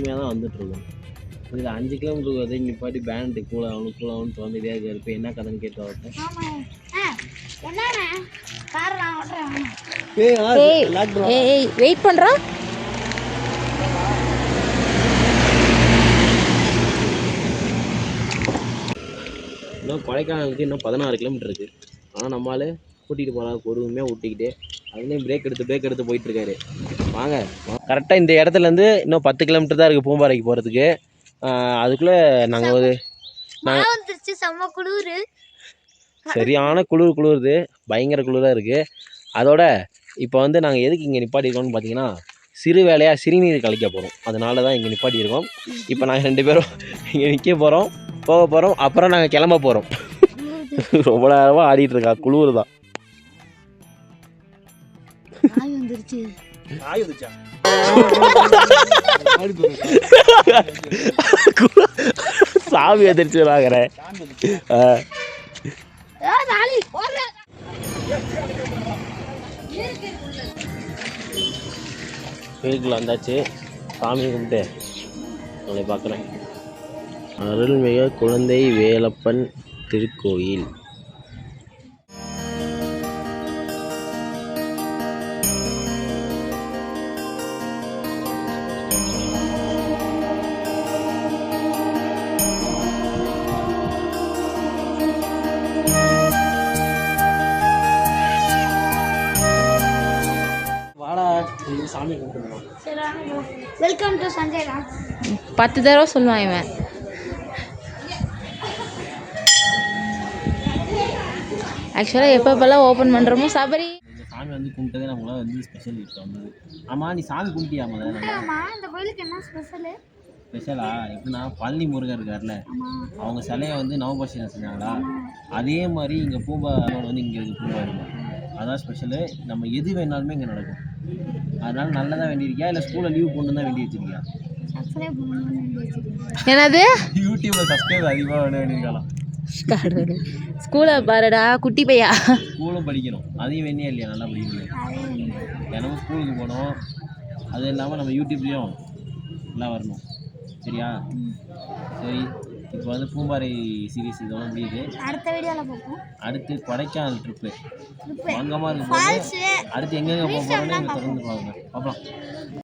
பொறுமையாக தான் வந்துட்டுருக்கோம். இதில் 5 கிலோமீட்டருக்கு வந்து நிப்பாட்டி பேண்டு கூலாகணும் தோண்டிட்டே இருக்காரு. இப்போ என்ன கதைன்னு கேட்டு வரட்டும். வெயிட் பண்ணுறோம். இன்னும் கொடைக்கானலுக்கு இன்னும் 16 கிலோமீட்டர் இருக்குது. ஆனால் நம்மளால் கூட்டிகிட்டு போகலாம் பொறுமையாக ஊட்டிக்கிட்டே. அதுலேயும் பிரேக் எடுத்து போயிட்டுருக்காரு. வாங்க, கரெக்டாக இந்த இடத்துலேருந்து இன்னும் 10 கிலோமீட்டர் தான் இருக்குது பூம்பாறைக்கு போகிறதுக்கு. அதுக்குள்ளே நாங்கள் ஒரு செம்ம குளிர், சரியான குளிருது, பயங்கர குளிராக இருக்குது. அதோட இப்போ வந்து நாங்கள் எதுக்கு இங்கே நிப்பாட்டியிருக்கோம்னு பார்த்தீங்கன்னா, சிறு வேலையாக சிறுநீர் கழிக்க போகிறோம். அதனால தான் இங்கே நிப்பாட்டியிருக்கோம். இப்போ நாங்கள் 2 பேரும் இங்கே நிற்க போகிறோம், போக போகிறோம், அப்புறம் நாங்கள் கிளம்ப போகிறோம். ரொம்ப நேரமாக ஆடிட்டுருக்கா, குளிர் தான். சாமி எதிர்த்து வாங்குறேன். கோயிலுக்குள்ள வந்தாச்சு. சாமி கும்பிட்டு உங்களை பார்க்குறேன். அருள்மிகு குழந்தை வேலப்பன் திருக்கோயில். சாமி கும்பிட்டுருவோம். Welcome to Sanjay Ram. 10 தடவை சொல்லுவான் இவன். ஆக்சுவலாக எப்பப்பெல்லாம் ஓப்பன் பண்ணுறோமோ சபரி இந்த சாமி வந்து கும்பிட்டதே நம்மளால் வந்து ஸ்பெஷல் இப்போ வந்தது. ஆமாம், நீ சாமி கும்பிட்டியா முதல்ல? இந்த கோயிலுக்கு என்ன ஸ்பெஷலு? ஸ்பெஷலா எப்படின்னா, பழனி முருகர் இருக்கார்ல, அவங்க சிலையை வந்து நவபாஷையில் செஞ்சாங்களா, அதே மாதிரி இங்கே பூம்பாரோட வந்து இங்கே இருக்குது பூம்பா இருக்கும். அதான் ஸ்பெஷலு. நம்ம எது வேணாலுமே இங்கே நடக்கும். அதனால நல்லதாக வேண்டியிருக்கியா இல்லை ஸ்கூலில் லீவ் போட்டு தான் வேண்டி வச்சிருக்கியா? என்னது? யூடியூப்ல சப்ஸ்கிரைப் அதிகமாக வேண்டியிருக்கலாம். ஸ்கூலை பாருடா குட்டி பையா. ஸ்கூலும் படிக்கணும், அதையும் வேண்டியா இல்லையா? நல்லா படிக்கணும், தினமும் ஸ்கூலுக்கு போகணும். அது இல்லாமல் நம்ம யூடியூப்லேயும் எல்லாம் வரணும். சரியா? சரி, இப்போ வந்து பூம்பாறை சீரீஸ் இதோட முடியுது. அடுத்த வீடியோவில் பார்ப்போம். அடுத்து கொடைக்கானல் ட்ரிப்பு அங்கமாக இருக்கும் போது அடுத்து எங்கெங்கே போக போகிறோன்னு தொடர்ந்து பார்க்கலாம்.